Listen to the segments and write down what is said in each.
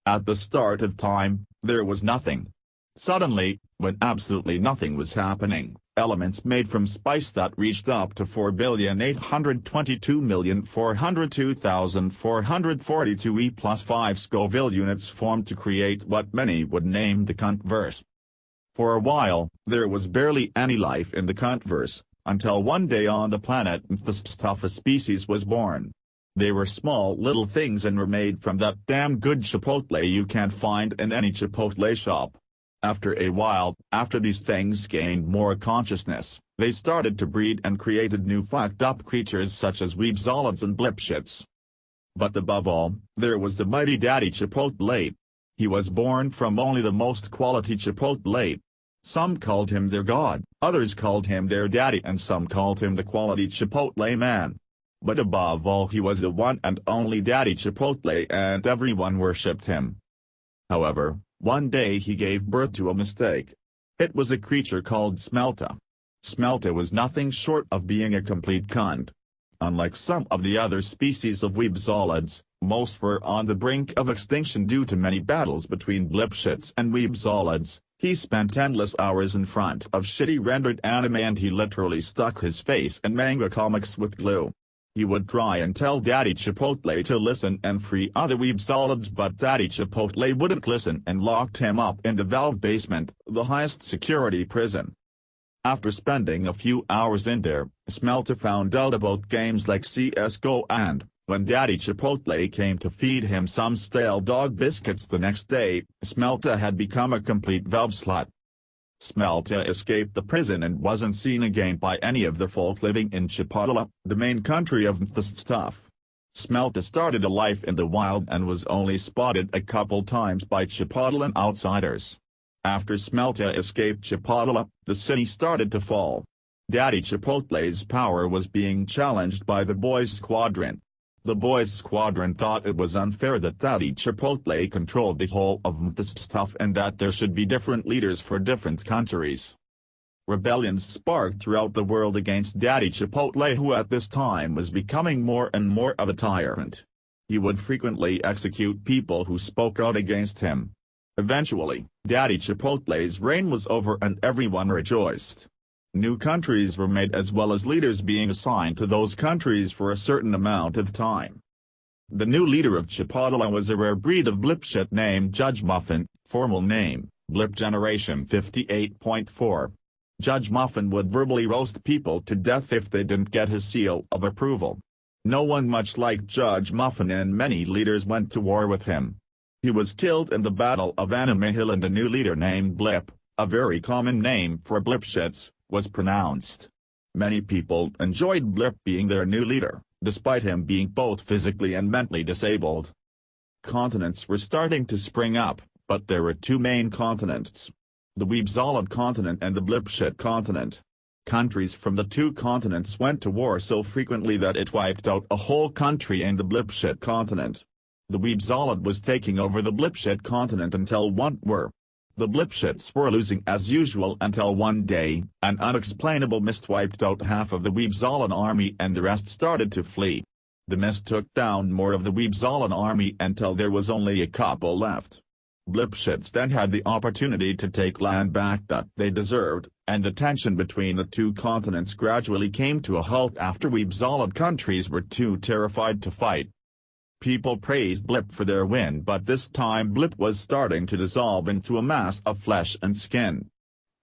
At the start of time, there was nothing. Suddenly, when absolutely nothing was happening, elements made from spice that reached up to 4,822,402,442 E plus 5 Scoville units formed to create what many would name the Cuntverse. For a while, there was barely any life in the Cuntverse, until one day on the planet the stuff a species was born. They were small little things and were made from that damn good chipotle you can't find in any chipotle shop. After a while, after these things gained more consciousness, they started to breed and created new fucked-up creatures such as weebzolids and blipshits. But above all, there was the mighty Daddy Chipotle. He was born from only the most quality chipotle. Some called him their god, others called him their daddy, and some called him the quality chipotle man. But above all, he was the one and only Daddy Chipotle, and everyone worshipped him. However, one day he gave birth to a mistake. It was a creature called Smelta. Smelta was nothing short of being a complete cunt. Unlike some of the other species of weebzolids, most were on the brink of extinction due to many battles between blipshits and weebzolids. He spent endless hours in front of shitty rendered anime, and he literally stuck his face in manga comics with glue. He would try and tell Daddy Chipotle to listen and free other weebzolids, but Daddy Chipotle wouldn't listen and locked him up in the Valve basement, the highest security prison. After spending a few hours in there, Smelta found out about games like CSGO, and, when Daddy Chipotle came to feed him some stale dog biscuits the next day, Smelta had become a complete Valve slut. Smelta escaped the prison and wasn't seen again by any of the folk living in Chipotle, the main country of the stuff. Smelta started a life in the wild and was only spotted a couple times by Chipotlean outsiders. After Smelta escaped Chipotle, the city started to fall. Daddy Chipotle's power was being challenged by the Boys Squadron. The Boys Squadron thought it was unfair that Daddy Chipotle controlled the whole of the stuff and that there should be different leaders for different countries. Rebellions sparked throughout the world against Daddy Chipotle, who at this time was becoming more and more of a tyrant. He would frequently execute people who spoke out against him. Eventually, Daddy Chipotle's reign was over and everyone rejoiced. New countries were made as well as leaders being assigned to those countries for a certain amount of time. The new leader of Chipotle was a rare breed of blipshit named Judge Muffin, formal name, Blip Generation 58.4. Judge Muffin would verbally roast people to death if they didn't get his seal of approval. No one much liked Judge Muffin, and many leaders went to war with him. He was killed in the Battle of Anime Hill, and a new leader named Blip, a very common name for blipshits, was pronounced. Many people enjoyed Blip being their new leader, despite him being both physically and mentally disabled. Continents were starting to spring up, but there were two main continents: the weebzolid continent and the blipshit continent. Countries from the two continents went to war so frequently that it wiped out a whole country in the blipshit continent. The weebzolid was taking over the blipshit continent until one were. The blipshits were losing as usual until one day, an unexplainable mist wiped out half of the weebzolid army and the rest started to flee. The mist took down more of the weebzolid army until there was only a couple left. Blipshits then had the opportunity to take land back that they deserved, and the tension between the two continents gradually came to a halt after weebzolid countries were too terrified to fight. People praised Blip for their win, but this time Blip was starting to dissolve into a mass of flesh and skin.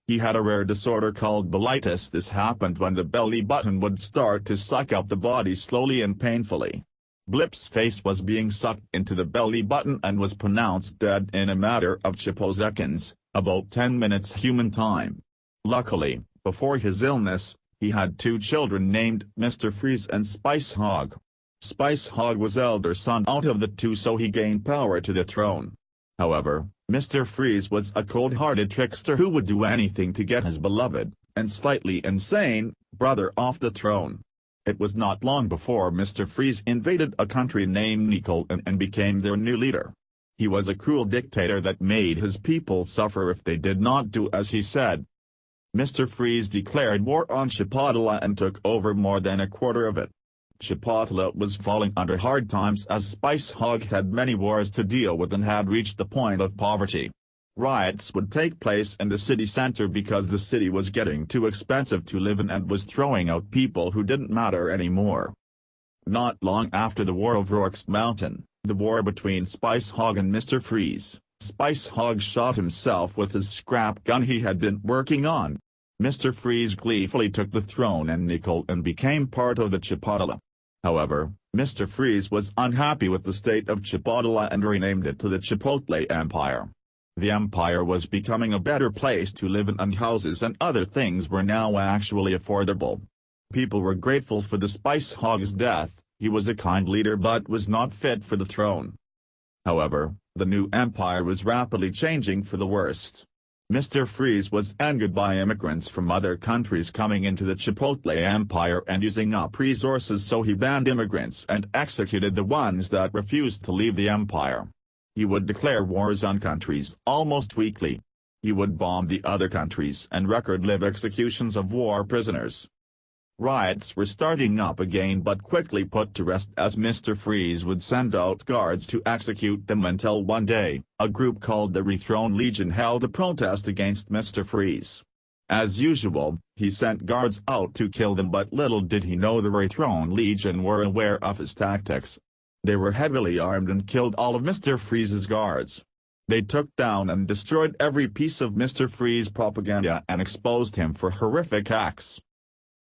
He had a rare disorder called bilitis. This happened when the belly button would start to suck up the body slowly and painfully. Blip's face was being sucked into the belly button and was pronounced dead in a matter of chiposeconds, about 10 minutes human time. Luckily, before his illness, he had two children named Mr. Freeze and Spicehog. Spicehog was elder son out of the two, so he gained power to the throne. However, Mr. Freeze was a cold-hearted trickster who would do anything to get his beloved, and slightly insane, brother off the throne. It was not long before Mr. Freeze invaded a country named Nicole and became their new leader. He was a cruel dictator that made his people suffer if they did not do as he said. Mr. Freeze declared war on Chipotle and took over more than a quarter of it. Chipotle was falling under hard times as Spicehog had many wars to deal with and had reached the point of poverty. Riots would take place in the city center because the city was getting too expensive to live in and was throwing out people who didn't matter anymore. Not long after the War of Rourke's Mountain, the war between Spicehog and Mr. Freeze, Spicehog shot himself with his scrap gun he had been working on. Mr. Freeze gleefully took the throne and nickel and became part of the Chipotle. However, Mr. Freeze was unhappy with the state of Chipotle and renamed it to the Chipotle Empire. The empire was becoming a better place to live in and houses and other things were now actually affordable. People were grateful for the Spicehog's death. He was a kind leader but was not fit for the throne. However, the new empire was rapidly changing for the worst. Mr. Freeze was angered by immigrants from other countries coming into the Chipotle Empire and using up resources, so he banned immigrants and executed the ones that refused to leave the empire. He would declare wars on countries almost weekly. He would bomb the other countries and record live executions of war prisoners. Riots were starting up again but quickly put to rest as Mr. Freeze would send out guards to execute them until one day, a group called the Rethrown Legion held a protest against Mr. Freeze. As usual, he sent guards out to kill them, but little did he know the Rethrown Legion were aware of his tactics. They were heavily armed and killed all of Mr. Freeze's guards. They took down and destroyed every piece of Mr. Freeze propaganda and exposed him for horrific acts.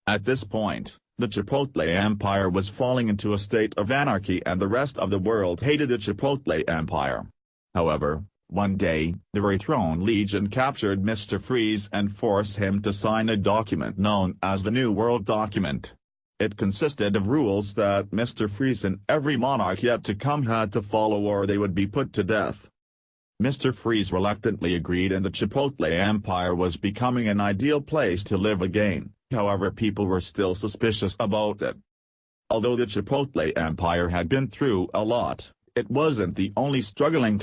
At this point, the Chipotle Empire was falling into a state of anarchy and the rest of the world hated the Chipotle Empire. However, one day, the Rethrown Legion captured Mr. Freeze and forced him to sign a document known as the New World Document. It consisted of rules that Mr. Freeze and every monarch yet to come had to follow or they would be put to death. Mr. Freeze reluctantly agreed and the Chipotle Empire was becoming an ideal place to live again. However, people were still suspicious about it. Although the Chipotle Empire had been through a lot, it wasn't the only struggling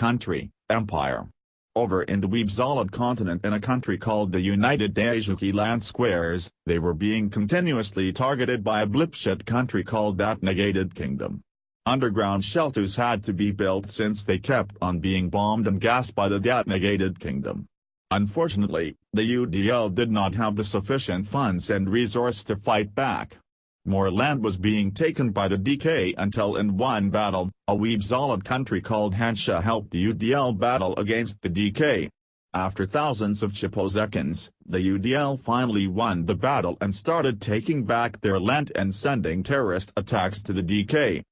empire. Over in the Weebzolid continent in a country called the United Daisuke Land Squares, they were being continuously targeted by a blipshit country called that Negated Kingdom. Underground shelters had to be built since they kept on being bombed and gassed by the that Negated Kingdom. Unfortunately, the UDL did not have the sufficient funds and resource to fight back. More land was being taken by the DK until in one battle, a Weebzolid country called Hansha helped the UDL battle against the DK. After thousands of Chiposeconds, the UDL finally won the battle and started taking back their land and sending terrorist attacks to the DK.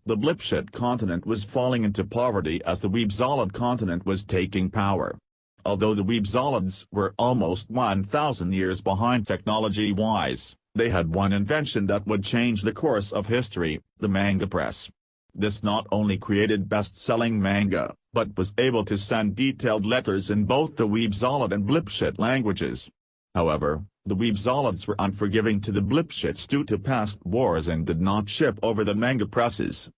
The blipshit continent was falling into poverty as the Weebzolid continent was taking power. Although the Weebzolids were almost 1,000 years behind technology-wise, they had one invention that would change the course of history, the manga press. This not only created best-selling manga, but was able to send detailed letters in both the Weebzolid and blipshit languages. However, the Weebzolids were unforgiving to the blipshits due to past wars and did not ship over the manga presses.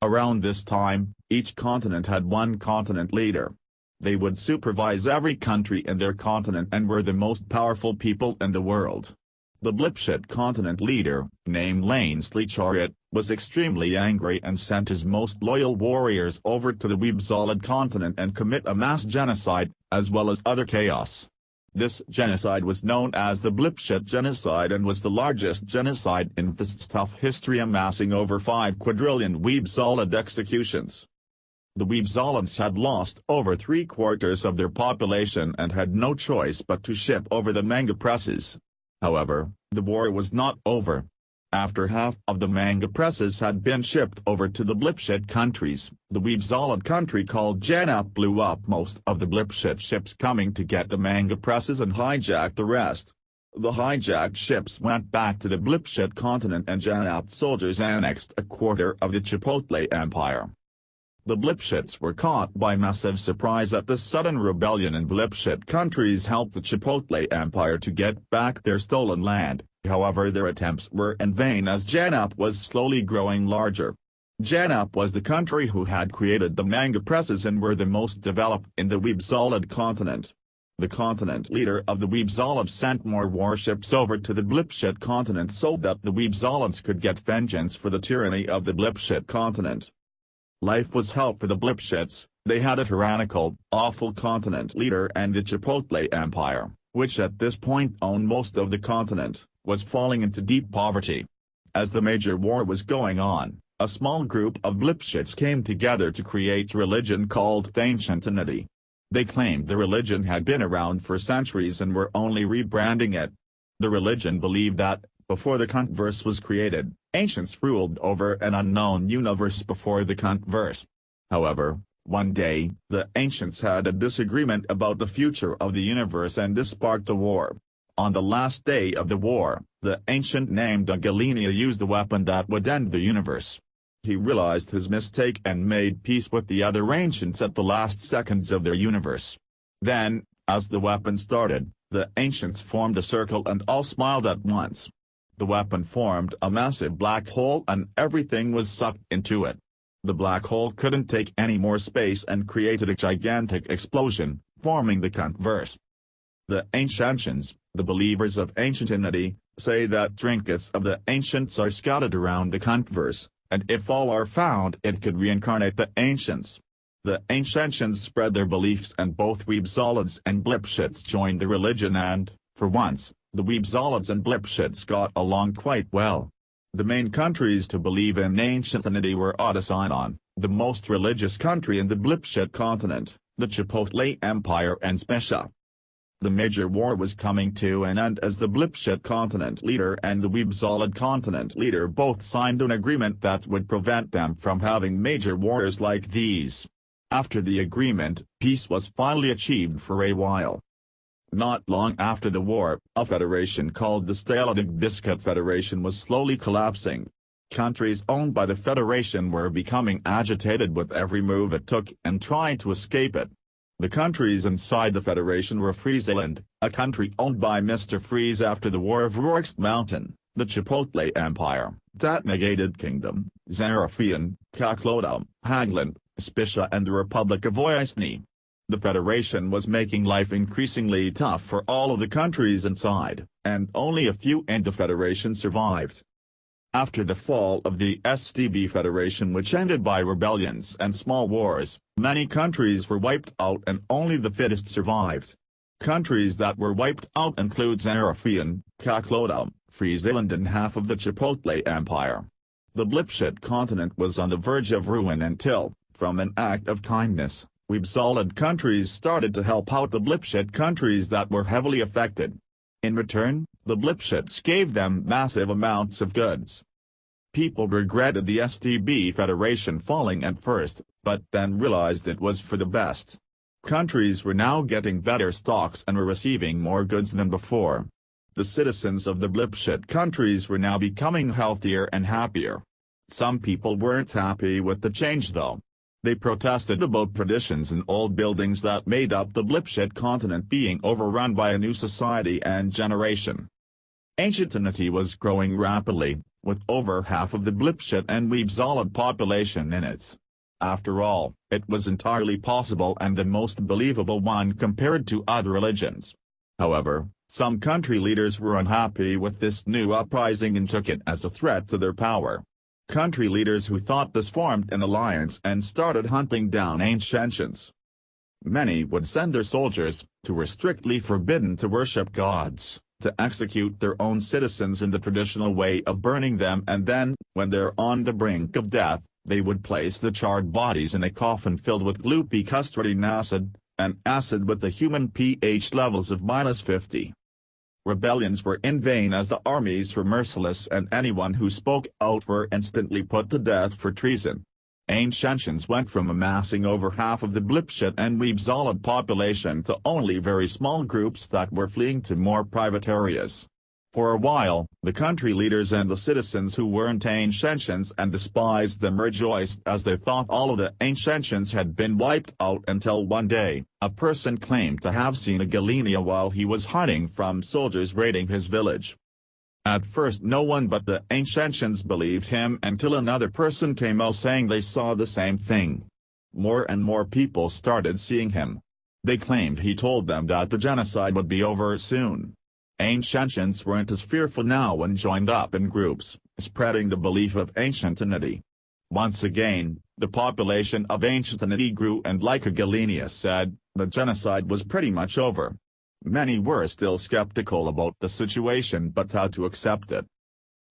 Around this time, each continent had one continent leader. They would supervise every country in their continent and were the most powerful people in the world. The blipshit continent leader, named Lansley Chariot, was extremely angry and sent his most loyal warriors over to the Weebzolid continent and commit a mass genocide, as well as other chaos. This genocide was known as the Blipshit Genocide and was the largest genocide in this tough history, amassing over 5 quadrillion Weebzolid executions. The Weebzolids had lost over 3/4 of their population and had no choice but to ship over the manga presses. However, the war was not over. After half of the manga presses had been shipped over to the blipshit countries, the Weebzolid country called Janap blew up most of the blipshit ships coming to get the manga presses and hijacked the rest. The hijacked ships went back to the blipshit continent and Janap soldiers annexed 1/4 of the Chipotle Empire. The blipshits were caught by massive surprise at the sudden rebellion, and blipshit countries helped the Chipotle Empire to get back their stolen land. However, their attempts were in vain as Janap was slowly growing larger. Janap was the country who had created the manga presses and were the most developed in the Weebzolid continent. the continent leader of the Weebzolods sent more warships over to the Blipshit continent so that the Weebzolods could get vengeance for the tyranny of the Blipshit continent. Life was hell for the Blipshits. They had a tyrannical, awful continent leader, and the Chipotle Empire, which at this point owned most of the continent, was falling into deep poverty. As the major war was going on, a small group of Blipshits came together to create a religion called Ancient Entity. They claimed the religion had been around for centuries and were only rebranding it. The religion believed that, before the Cuntverse was created, ancients ruled over an unknown universe before the Cuntverse. However, one day, the ancients had a disagreement about the future of the universe, and this sparked a war. On the last day of the war, the ancient named Galenia used the weapon that would end the universe. He realized his mistake and made peace with the other ancients at the last seconds of their universe. Then, as the weapon started, the ancients formed a circle and all smiled at once. The weapon formed a massive black hole and everything was sucked into it. The black hole couldn't take any more space and created a gigantic explosion, forming the Cuntverse. The Ancients, the believers of Ancient Entity, say that trinkets of the ancients are scattered around the Cuntverse, and if all are found it could reincarnate the ancients. The Ancients spread their beliefs and both Weebzolods and Blipshits joined the religion and, for once, the Weebzolods and Blipshits got along quite well. The main countries to believe in Ancient Entity were Odysseinon, the most religious country in the Blipshit continent, the Chipotle Empire and Spicehog. The major war was coming to an end as the Blipshit continent leader and the Weebzolod continent leader both signed an agreement that would prevent them from having major wars like these. After the agreement, peace was finally achieved for a while. Not long after the war, a federation called the Staladig Biscuit Federation was slowly collapsing. Countries owned by the federation were becoming agitated with every move it took and trying to escape it. The countries inside the federation were Friesland, a country owned by Mr. Freeze after the War of Rorke's Mountain, the Chipotle Empire, that negated Kingdom, Zarafian, Kaklodam, Hagland, Spicia and the Republic of Oisni. The Federation was making life increasingly tough for all of the countries inside, and only a few in the Federation survived. After the fall of the SDB Federation, which ended by rebellions and small wars, many countries were wiped out and only the fittest survived. Countries that were wiped out include Zarafian, Kaklodam, Friesland and half of the Chipotle Empire. The Blipshit continent was on the verge of ruin until, from an act of kindness, Weebzolod countries started to help out the Blipshit countries that were heavily affected. In return, the Blipshits gave them massive amounts of goods. People regretted the SDB Federation falling at first, but then realized it was for the best. Countries were now getting better stocks and were receiving more goods than before. The citizens of the Blipshit countries were now becoming healthier and happier. Some people weren't happy with the change though. They protested about traditions and old buildings that made up the Blipshit continent being overrun by a new society and generation. Ancient Entity was growing rapidly, with over half of the Blipshit and Weebzolod population in it. After all, it was entirely possible and the most believable one compared to other religions. However, some country leaders were unhappy with this new uprising and took it as a threat to their power. Country leaders who thought this formed an alliance and started hunting down ancients. Many would send their soldiers, who were strictly forbidden to worship gods, to execute their own citizens in the traditional way of burning them, and then, when they're on the brink of death, they would place the charred bodies in a coffin filled with gloopy custardine acid, an acid with the human pH levels of -50. Rebellions were in vain as the armies were merciless and anyone who spoke out were instantly put to death for treason. Ancients went from amassing over half of the Blipshit and Weebzolod population to only very small groups that were fleeing to more private areas. For a while, the country leaders and the citizens who weren't ancients and despised them rejoiced as they thought all of the ancients had been wiped out until one day, a person claimed to have seen a Galenia while he was hiding from soldiers raiding his village. At first no one but the ancients believed him until another person came out saying they saw the same thing. More and more people started seeing him. They claimed he told them that the genocide would be over soon. Ancients weren't as fearful now and joined up in groups, spreading the belief of ancientity. Once again, the population of ancientity grew, and like Galenius said, the genocide was pretty much over. Many were still skeptical about the situation but had to accept it.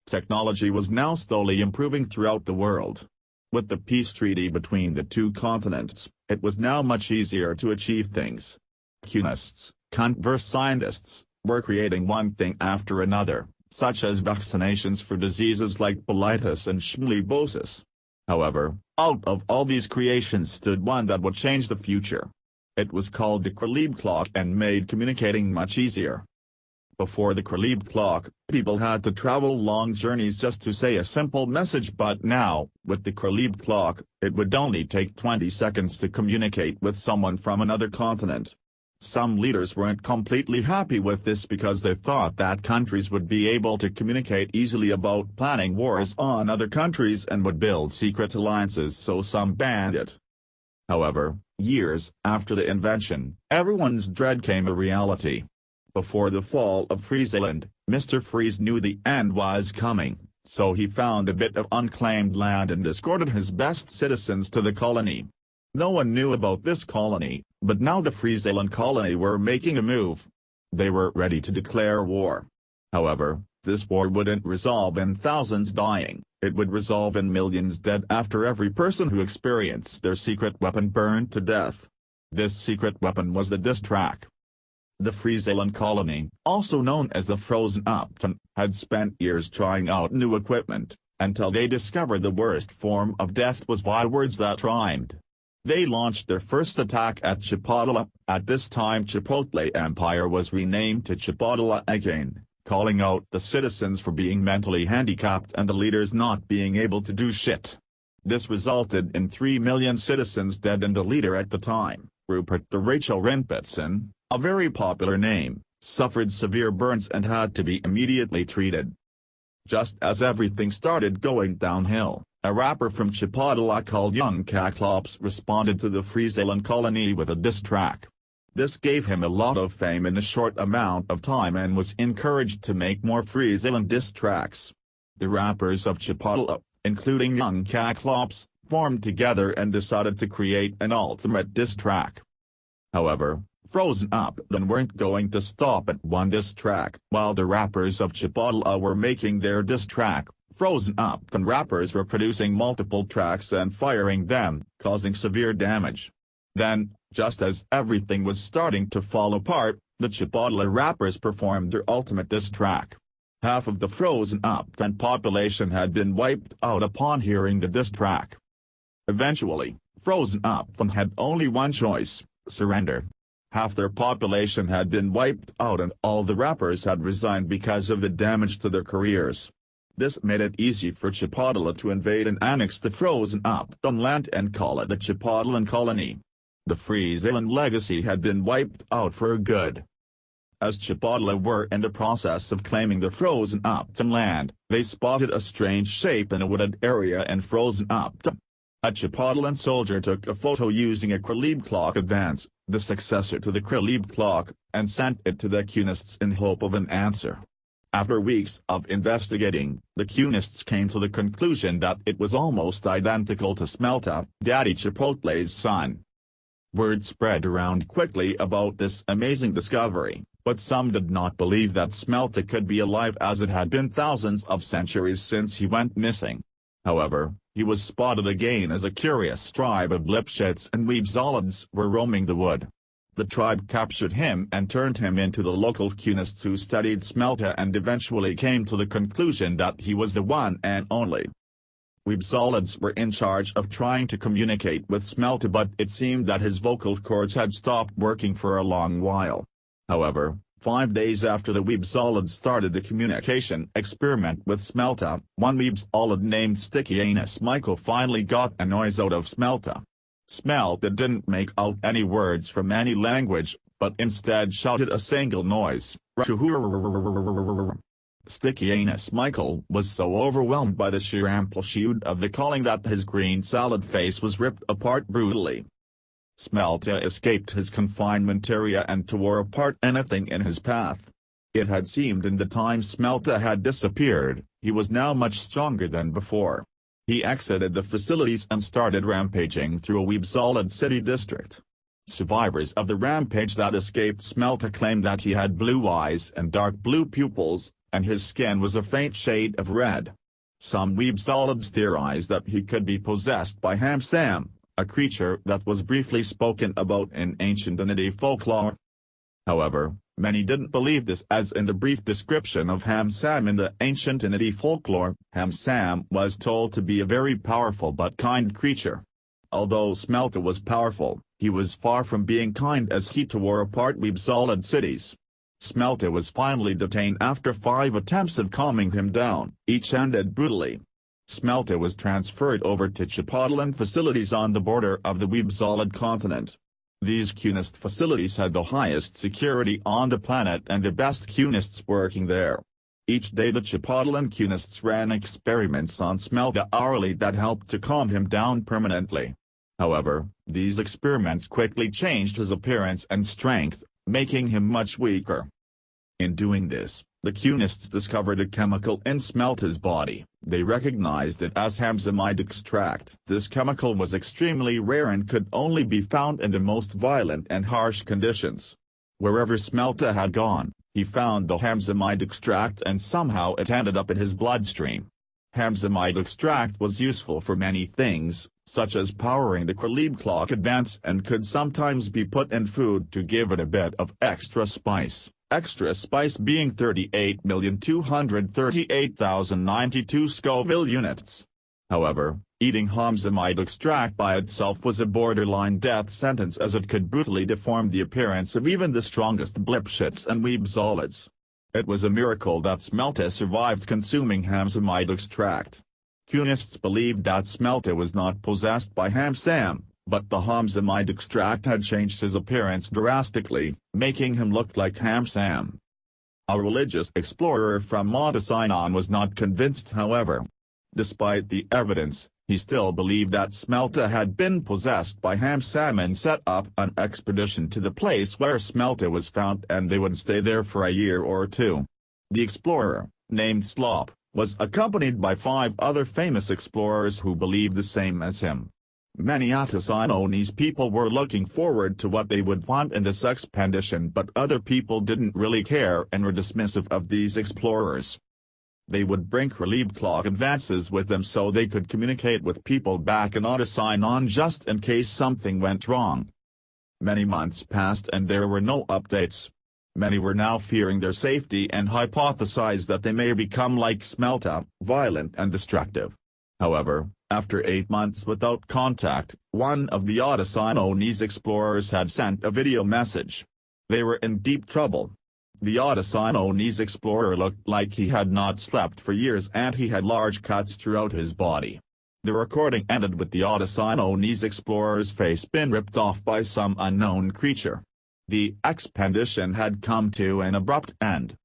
Technology was now slowly improving throughout the world. With the peace treaty between the two continents, it was now much easier to achieve things. Cunists, Cuntverse scientists, were creating one thing after another, such as vaccinations for diseases like colitis and schmilblios. However, out of all these creations stood one that would change the future. It was called the Krelib clock and made communicating much easier. Before the Krelib clock, people had to travel long journeys just to say a simple message, but now, with the Krelib clock, it would only take 20 seconds to communicate with someone from another continent. Some leaders weren't completely happy with this because they thought that countries would be able to communicate easily about planning wars on other countries and would build secret alliances, so some banned it. However, years after the invention, everyone's dread came a reality. Before the fall of Friesland, Mr. Fries knew the end was coming, so he found a bit of unclaimed land and escorted his best citizens to the colony. No one knew about this colony, but now the Friesland colony were making a move. They were ready to declare war. However, this war wouldn't resolve in thousands dying, it would resolve in millions dead after every person who experienced their secret weapon burned to death. This secret weapon was the diss track. The Friesland colony, also known as the Frozen Upton, had spent years trying out new equipment, until they discovered the worst form of death was words that rhymed. They launched their first attack at Chipotle. At this time Chipotle Empire was renamed to Chipotle again, calling out the citizens for being mentally handicapped and the leaders not being able to do shit. This resulted in 3 million citizens dead, and the leader at the time, Rupert the Rachel Rinpetson, a very popular name, suffered severe burns and had to be immediately treated. Just as everything started going downhill, a rapper from Chipotle called Young Cyclops responded to the Friesland colony with a diss track. This gave him a lot of fame in a short amount of time and was encouraged to make more Friesland diss tracks. The rappers of Chipotle, including Young Cyclops, formed together and decided to create an ultimate diss track. However, Frozen Upton weren't going to stop at one diss track. While the rappers of Chipotle were making their diss track, Frozen Upton rappers were producing multiple tracks and firing them, causing severe damage. Then, just as everything was starting to fall apart, the Chipotle rappers performed their ultimate diss track. Half of the Frozen Upton population had been wiped out upon hearing the diss track. Eventually, Frozen Upton had only one choice: surrender. Half their population had been wiped out and all the rappers had resigned because of the damage to their careers. This made it easy for Chipotle to invade and annex the Frozen Upton land and call it a Chipotlean colony. The Friesland legacy had been wiped out for good. As Chipotle were in the process of claiming the Frozen Upton land, they spotted a strange shape in a wooded area in Frozen Upton. A Chipotlean soldier took a photo using a Krelib clock advance, the successor to the Krelib clock, and sent it to the Cunists in hope of an answer. After weeks of investigating, the Cunists came to the conclusion that it was almost identical to Smelta, Daddy Chipotle's son. Word spread around quickly about this amazing discovery, but some did not believe that Smelta could be alive as it had been thousands of centuries since he went missing. However, he was spotted again as a curious tribe of Lipschitz and Weebzolids were roaming the wood. The tribe captured him and turned him into the local Cunists who studied Smelta and eventually came to the conclusion that he was the one and only. Weebzolids were in charge of trying to communicate with Smelta, but it seemed that his vocal cords had stopped working for a long while. However, 5 days after the Weebzolid started the communication experiment with Smelta, one Weebzolid named Sticky Anus Michael finally got a noise out of Smelta. Smelta didn't make out any words from any language, but instead shouted a single noise. Sticky Anus Michael was so overwhelmed by the sheer amplitude of the calling that his green salad face was ripped apart brutally. Smelta escaped his confinement area and tore apart anything in his path. It had seemed in the time Smelta had disappeared, he was now much stronger than before. He exited the facilities and started rampaging through a Weeb-Solid city district. Survivors of the rampage that escaped Smelta claimed that he had blue eyes and dark blue pupils, and his skin was a faint shade of red. Some Weeb-Solids theorized that he could be possessed by Ham-Sam, a creature that was briefly spoken about in ancient Entity folklore. However, many didn't believe this, as in the brief description of Ham-Sam in the ancient Entity folklore, Ham-Sam was told to be a very powerful but kind creature. Although Smelta was powerful, he was far from being kind, as he tore apart Weeb-Solid cities. Smelta was finally detained after 5 attempts of calming him down, each ended brutally. Smelta was transferred over to Chipotlan facilities on the border of the Weeb-Solid continent. These Cunist facilities had the highest security on the planet and the best Cunists working there. Each day the Chipotlan Cunists ran experiments on Smelta hourly that helped to calm him down permanently. However, these experiments quickly changed his appearance and strength, making him much weaker. In doing this, the Cunists discovered a chemical in Smelta's body. They recognized it as Hamsamide extract. This chemical was extremely rare and could only be found in the most violent and harsh conditions. Wherever Smelta had gone, he found the Hamsamide extract and somehow it ended up in his bloodstream. Hamsamide extract was useful for many things, such as powering the Kralib clock advance, and could sometimes be put in food to give it a bit of extra spice being 38,238,092 Scoville units. However, eating Hamsamide extract by itself was a borderline death sentence, as it could brutally deform the appearance of even the strongest blipshits and Weeb-Solids. It was a miracle that Smelta survived consuming Hamsamide extract. Cunists believed that Smelta was not possessed by Ham-Sam, but the Hamsamide extract had changed his appearance drastically, making him look like Ham-Sam. A religious explorer from Montesinon was not convinced, however. Despite the evidence, he still believed that Smelta had been possessed by Ham-Sam and set up an expedition to the place where Smelta was found, and they would stay there for a year or two. The explorer, named Slop, was accompanied by 5 other famous explorers who believed the same as him. Many Atasanonese people were looking forward to what they would find in this expedition, but other people didn't really care and were dismissive of these explorers. They would bring Kralib clock advances with them so they could communicate with people back in Atasanon just in case something went wrong. Many months passed and there were no updates. Many were now fearing their safety and hypothesized that they may become like Smelta, violent and destructive. However, after 8 months without contact, one of the Atasanonese explorers had sent a video message. They were in deep trouble. The Atasanonese explorer looked like he had not slept for years and he had large cuts throughout his body. The recording ended with the Atasanonese explorer's face being ripped off by some unknown creature. The expedition had come to an abrupt end,